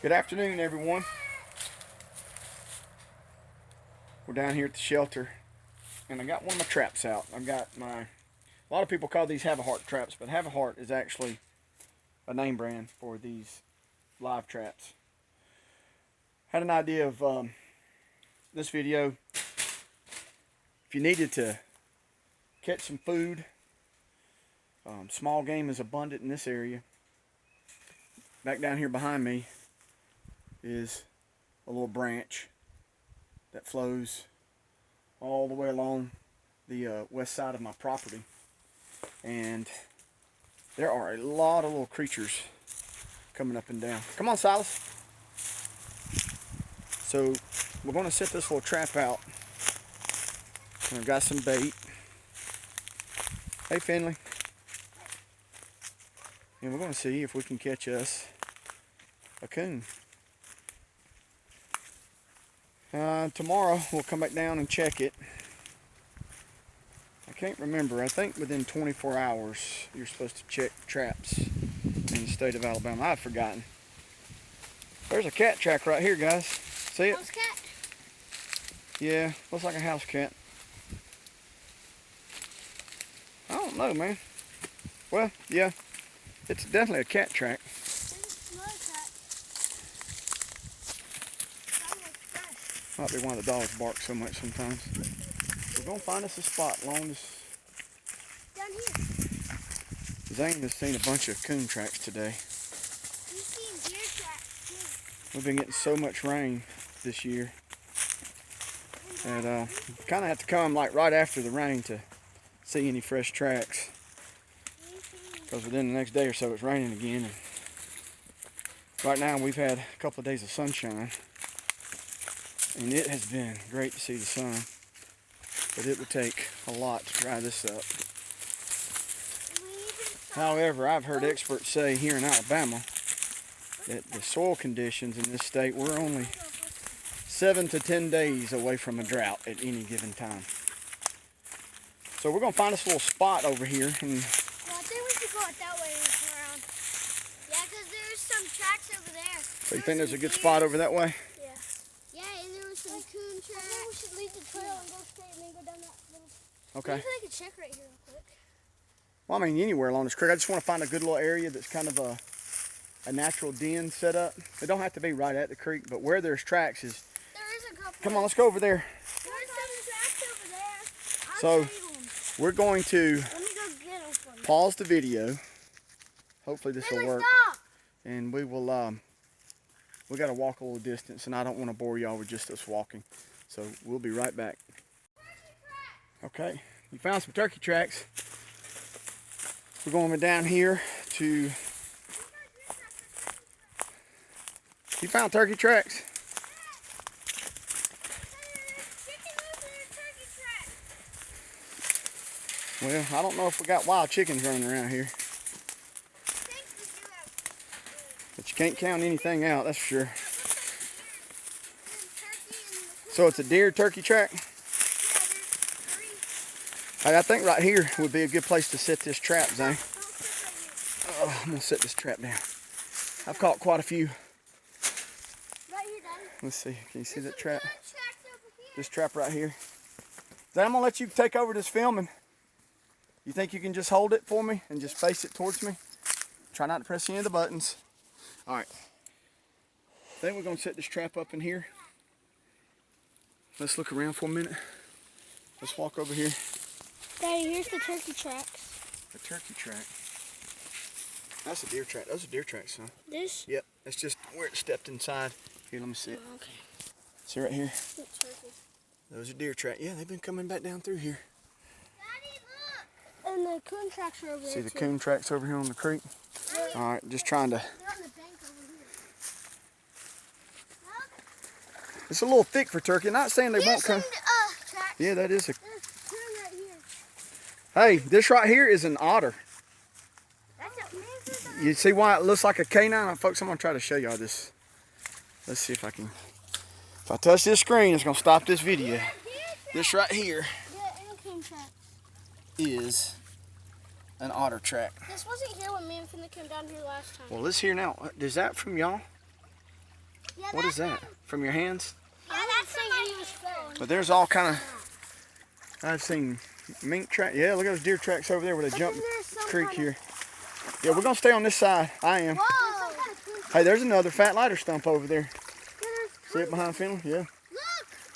Good afternoon, everyone. We're down here at the shelter, and I got one of my traps out. I've got a lot of people call these Have a Heart traps, but Have a Heart is actually a name brand for these live traps. Had an idea of this video. If you needed to catch some food, small game is abundant in this area. Back down here behind me is a little branch that flows all the way along the west side of my property, and there are a lot of little creatures coming up and down. Come on, Silas. So we're going to set this little trap out, and I've got some bait. Hey, Finley. And we're going to see if we can catch us a coon. Tomorrow we'll come back down and check it. I can't remember. I think within 24 hours you're supposed to check traps in the state of Alabama. I've forgotten. There's a cat track right here, guys. See it? House cat? Yeah, looks like a house cat. I don't know, man. Well, yeah, it's definitely a cat track. Might be one of the dogs bark so much sometimes. We're going to find us a spot along this. Down here. Zane has seen a bunch of coon tracks today. We've seen deer tracks too. We've been getting so much rain this year that kind of have to come like right after the rain to see any fresh tracks. Because within the next day or so it's raining again. And right now we've had a couple of days of sunshine. And it has been great to see the sun, but it would take a lot to dry this up. However, I've heard experts say here in Alabama that the soil conditions in this state, we're only 7 to 10 days away from a drought at any given time. So we're going to find this little spot over here. And well, I think we should go out that way and come around. Yeah, because there's some tracks over there. So you think there's a good spot over that way? Yeah, and there was some coon tracks. I think we should leave the trail and go straight and then go down that little... Okay. Maybe I could check right here real quick. Well, I mean, anywhere along this creek. I just want to find a good little area that's kind of a natural den set up. It don't have to be right at the creek, but where there's tracks is... There is a couple. Come on, let's go over there. There's some tracks over there. So, we're going to Let me go get them for you. pause the video. Hopefully this will Finley, work. stop! And we will... we got to walk a little distance, and I don't want to bore y'all with just us walking. So we'll be right back. Okay, you found some turkey tracks. We're going down here to... You found turkey tracks? Well, I don't know if we got wild chickens running around here. But you can't count anything out, that's for sure. So it's a deer turkey track? Hey, I think right here would be a good place to set this trap, Zane. Oh, I'm going to set this trap down. I've caught quite a few. Right here, Daddy. Let's see, can you see that trap? This trap right here. Zane, I'm going to let you take over this filming. You think you can just hold it for me and just face it towards me? Try not to press any of the buttons. All right. Then we're going to set this trap up in here. Let's look around for a minute. Let's walk over here. Daddy, here's the turkey tracks. The turkey track. That's a deer track. Those are deer tracks, huh? This? Yep. That's just where it stepped inside. Here, let me see it. Oh, okay. See right here? Turkey. Those are deer tracks. Yeah, they've been coming back down through here. Daddy, look! And the coon tracks are over there. See the too. coon tracks over here on the creek? All right, just trying to... They're on the bank over here. Look. It's a little thick for turkey. Not saying they won't come. Tracks. Yeah, that is a... There's two right here. Hey, this right here is an otter. That's a... You see why it looks like a canine? Folks, I'm going to try to show y'all this. Let's see if I can... If I touch this screen, it's going to stop this video. This right here is an otter track. This wasn't here when me and Finley came down here last time. Well, this here now. Is that from y'all? Yeah, What is that? From your hands? Yeah, that's something he was filming. But there's all kind of, I've seen mink track. Yeah, look at those deer tracks over there where they jump the creek here. Yeah, we're going to stay on this side. I am. Whoa! Hey, there's another fat lighter stump over there. See it behind Finley? Yeah. Look!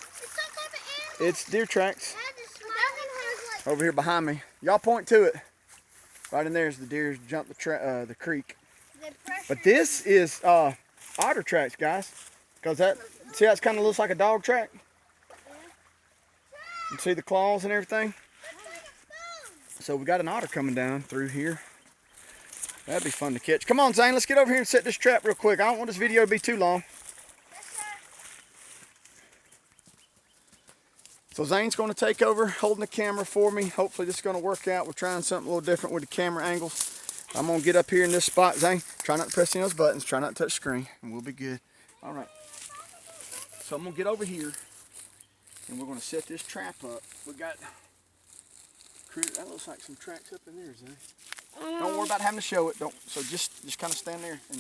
It's some type of animal. It's deer tracks That one has like... over here behind me. Y'all point to it. Right in there is the deer jump the creek. But this is otter tracks, guys. Because that, see how it kind of looks like a dog track? You see the claws and everything? So we got an otter coming down through here. That'd be fun to catch. Come on, Zane, let's get over here and set this trap real quick. I don't want this video to be too long. So Zane's going to take over holding the camera for me. Hopefully this is going to work out. We're trying something a little different with the camera angles. I'm going to get up here in this spot. Zane, try not to press any of those buttons. Try not to touch the screen, and we'll be good. All right. So I'm going to get over here, and we're going to set this trap up. We got, that looks like some tracks up in there, Zane. Don't worry about having to show it. So just kind of stand there and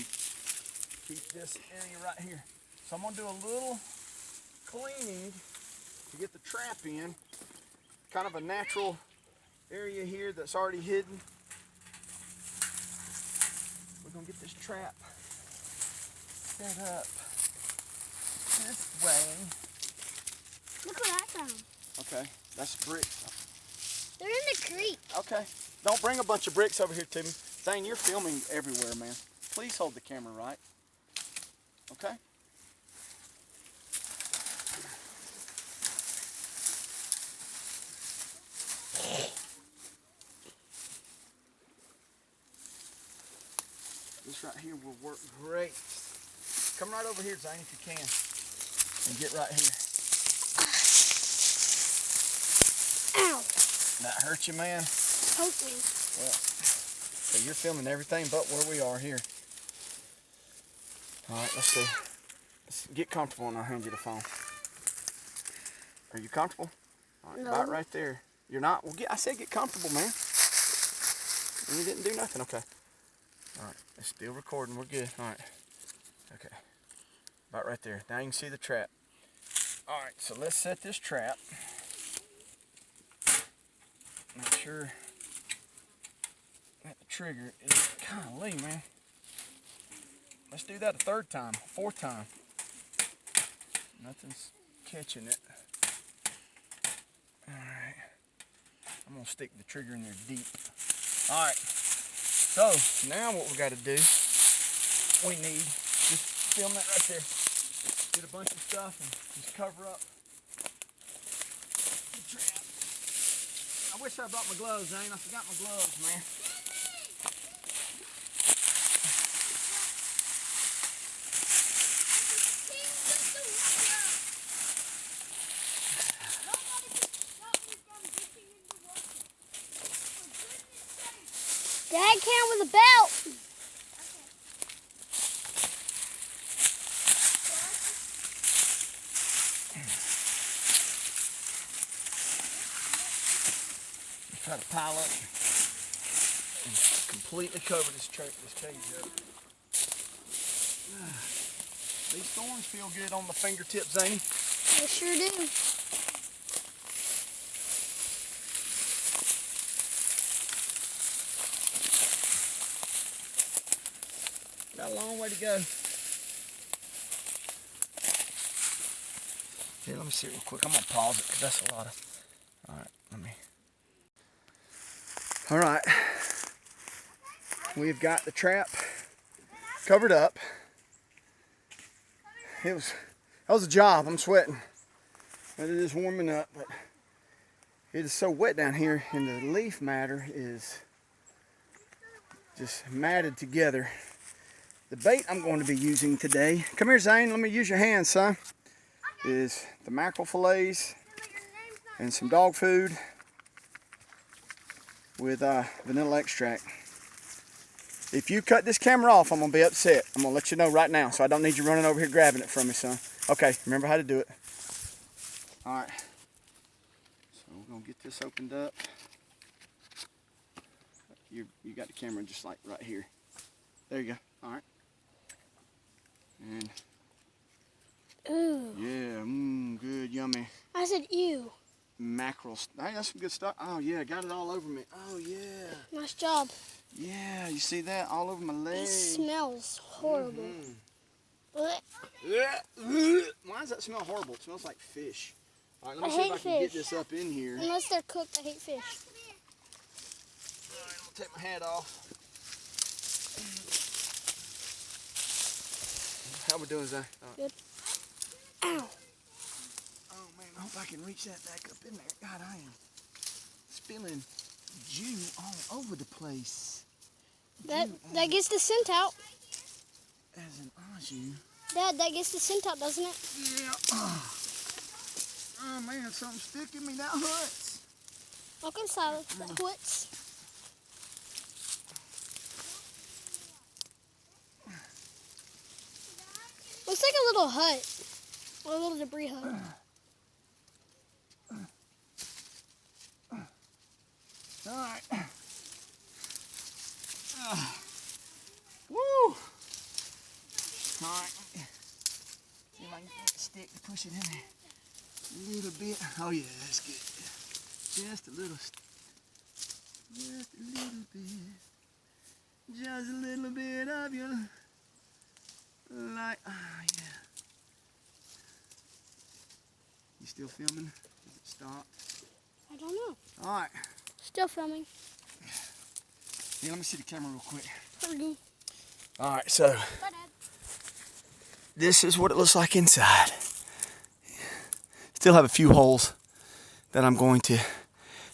keep this area right here. So I'm going to do a little cleaning to get the trap in. Kind of a natural area here that's already hidden. We're going to get this trap set up this way. Look what I found. Okay, that's bricks. They're in the creek. Okay, don't bring a bunch of bricks over here to me. Zane, you're filming everywhere, man. Please hold the camera right. Okay? This right here will work great. Come right over here, Zane, if you can. And get right here. Ow. That hurt you, man? Poke me. Well, so you're filming everything but where we are here. All right, let's see. Let's get comfortable and I'll hand you the phone. Are you comfortable? All right, No. about right there. You're not? Well, I said get comfortable, man. And you didn't do nothing. Okay. All right, it's still recording. We're good. All right. Okay. About right there. Now you can see the trap. All right, so let's set this trap. Make sure that the trigger is golly, man. Let's do that a third time, fourth time. Nothing's catching it. All right. I'm gonna stick the trigger in there deep. All right. So now what we got to do, we need just film that right there. Get a bunch of stuff and just cover up the trap. I wish I brought my gloves, Zane. I forgot my gloves, man. Dad can with a belt. Try to pile up and completely cover this cage up. These thorns feel good on the fingertips, Zane. They sure do. Got a long way to go. Here, let me see real quick. I'm gonna pause it because that's a lot of. All right, let me. All right, we've got the trap covered up. That was a job. I'm sweating. It is warming up, but it is so wet down here, and the leaf matter is just matted together. The bait I'm going to be using today, come here, Zane, let me use your hands, son, is the mackerel fillets and some dog food with vanilla extract. If you cut this camera off, I'm going to be upset. I'm going to let you know right now, so I don't need you running over here grabbing it from me, son. Okay, remember how to do it. All right. So we're going to get this opened up. You got the camera just like right here. There you go. All right. And tell me. I said ew. Mackerel. Hey, that's some good stuff. Oh yeah, got it all over me. Oh yeah. Nice job. Yeah, you see that all over my leg. It smells horrible. Yeah. Why does that smell horrible? It smells like fish. All right, let me see if I can get this up in here. Unless they're cooked, I hate fish. All right, I'm gonna take my hat off. How we doing, Zay? Good. Ow. Oh man, I hope I can reach that back up in there. God, I am spilling Jew all over the place. That gets the scent out. As an au Dad, that gets the scent out, doesn't it? Yeah. Oh man, something's sticking me. That hurts. Okay, Silas, that hurts. Looks like a little hut. Or a little debris hut. All right. Woo! All right. See if I can get a stick to push it in there. A little bit. Oh yeah, that's good. Just a little. Just a little bit. Just a little bit of your light. Ah, yeah. You still filming? Does it stop? I don't know. All right. Still filming. Here, let me see the camera real quick. Okay. All right, so Bye, Dad. this is what it looks like inside. Still have a few holes that I'm going to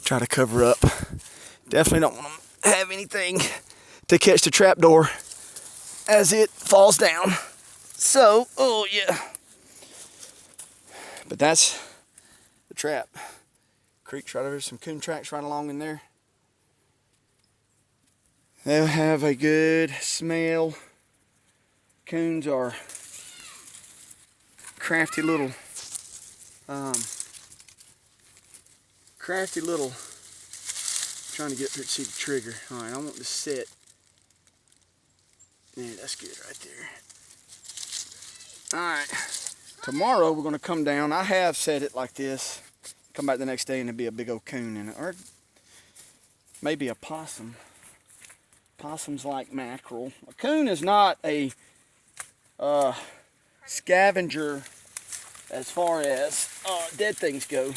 try to cover up. Definitely don't want to have anything to catch the trap door as it falls down. So, oh yeah. But that's the trap. Creek's right over, some coon tracks right along in there. They'll have a good smell. Coons are crafty little, trying to get up here to see the trigger. All right, I want to set. Yeah, that's good right there. All right, tomorrow we're gonna come down. I have set it like this. Come back the next day and there'll be a big old coon in it, or maybe a possum. Possums like mackerel. A coon is not a scavenger as far as dead things go.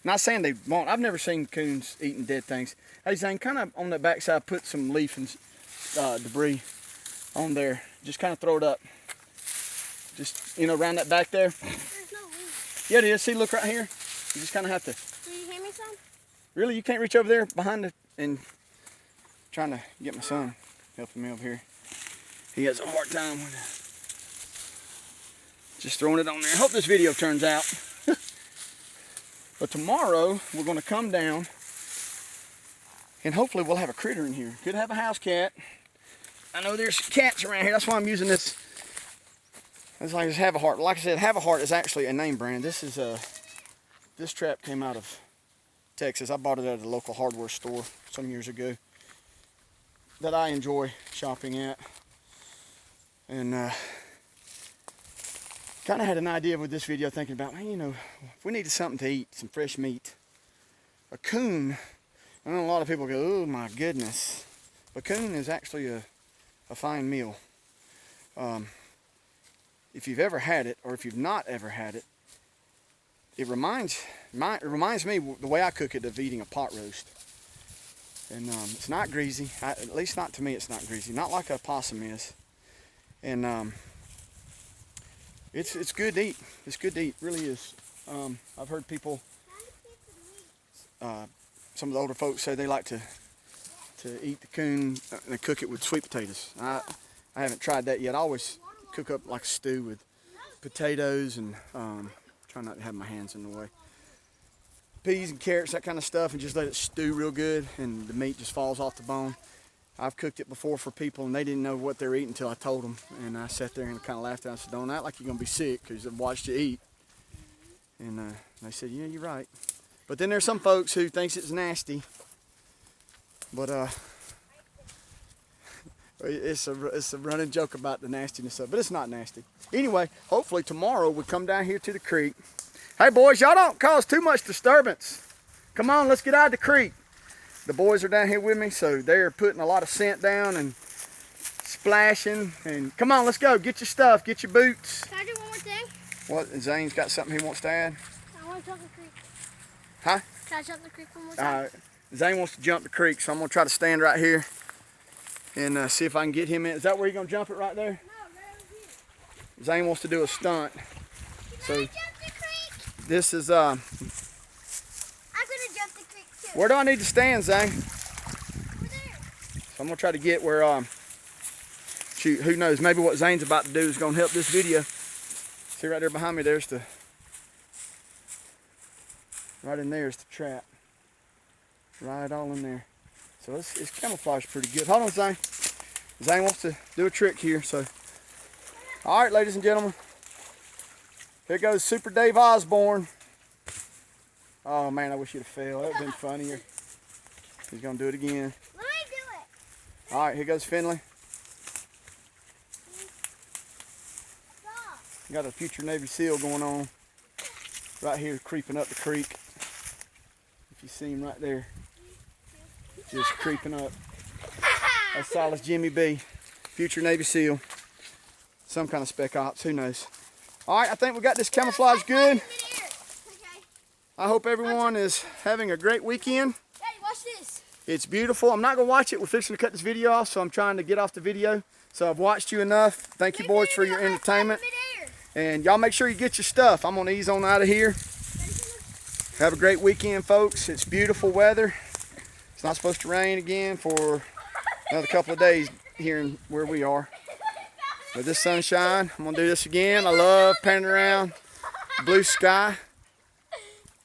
Not saying they won't. I've never seen coons eating dead things. Hey Zane, kind of on the backside, put some leaf and debris on there. Just kind of throw it up. Just, you know, around that back there. There's no leaf. Yeah, it is. See, look right here. You just kind of have to. Do you hear me, son? Really, you can't reach over there behind it and trying to get my son helping me over here. He has a hard time with just throwing it on there. I hope this video turns out. But tomorrow we're going to come down and hopefully we'll have a critter in here. Could have a house cat. I know there's cats around here. That's why I'm using this. It's like this Have a Heart. Like I said, Have a Heart is actually a name brand. This is this trap came out of Texas. I bought it at a local hardware store some years ago that I enjoy shopping at. And kind of had an idea with this video, thinking about, man, you know, if we needed something to eat, some fresh meat, a coon. I know a lot of people go, oh my goodness. But coon is actually a fine meal. If you've ever had it, or if you've not ever had it, it reminds me, the way I cook it, of eating a pot roast. And it's not greasy. At least not to me, it's not greasy. Not like a possum is. And it's good to eat. It's good to eat. It really is. I've heard people, some of the older folks say they like to eat the coon and they cook it with sweet potatoes. I haven't tried that yet. I always cook up like a stew with potatoes and try not to have my hands in the way. Peas and carrots, that kind of stuff, and just let it stew real good and the meat just falls off the bone. I've cooked it before for people and they didn't know what they were eating until I told them. And I sat there and kind of laughed. I said, don't act like you're going to be sick because I've watched you eat. And they said, yeah, you're right. But then there's some folks who thinks it's nasty. But it's a running joke about the nastiness of it, but it's not nasty. Anyway, hopefully tomorrow we come down here to the creek. Hey boys, y'all don't cause too much disturbance. Come on, let's get out of the creek. The boys are down here with me, so they're putting a lot of scent down and splashing. And come on, let's go. Get your stuff, get your boots. Can I do one more thing? What? Zane's got something he wants to add? I want to jump the creek. Huh? Can I jump the creek one more time? Zane wants to jump the creek, so I'm gonna try to stand right here and see if I can get him in. Is that where you're gonna jump it right there? No, right over here. Zane wants to do a stunt. Can So I jump the creek? this is I'm gonna jump the creek too. where do I need to stand, Zane? Over there. So I'm gonna try to get where shoot, who knows, maybe what Zane's about to do is gonna help this video. See right there behind me, there's the right in there is the trap. Right all in there. So it's camouflaged pretty good. Hold on, Zane. Zane wants to do a trick here, so. All right, ladies and gentlemen. Here goes Super Dave Osborne. Oh man, I wish he'd have failed. That would have been funnier. He's gonna do it again. Let me do it. All right, here goes Finley. Stop. Got a future Navy SEAL going on right here creeping up the creek. If you see him right there, just creeping up. That's Silas Jimmy B, future Navy SEAL. Some kind of spec ops, who knows. All right, I think we got this camouflage good. Okay. I hope everyone is having a great weekend. Daddy, watch this. It's beautiful. I'm not gonna watch it. We're fixing to cut this video off, so I'm trying to get off the video. So I've watched you enough. Thank you boys for your entertainment. And y'all make sure you get your stuff. I'm gonna ease on out of here. Have a great weekend, folks. It's beautiful weather. It's not supposed to rain again for another couple of days here in where we are. But this sunshine, I'm gonna do this again. I love panning around blue sky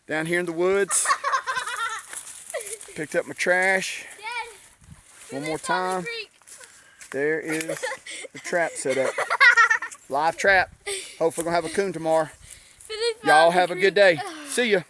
down here in the woods. Picked up my trash. One more time. There is the trap set up. Live trap. Hopefully gonna have a coon tomorrow. Y'all have a good day. See ya.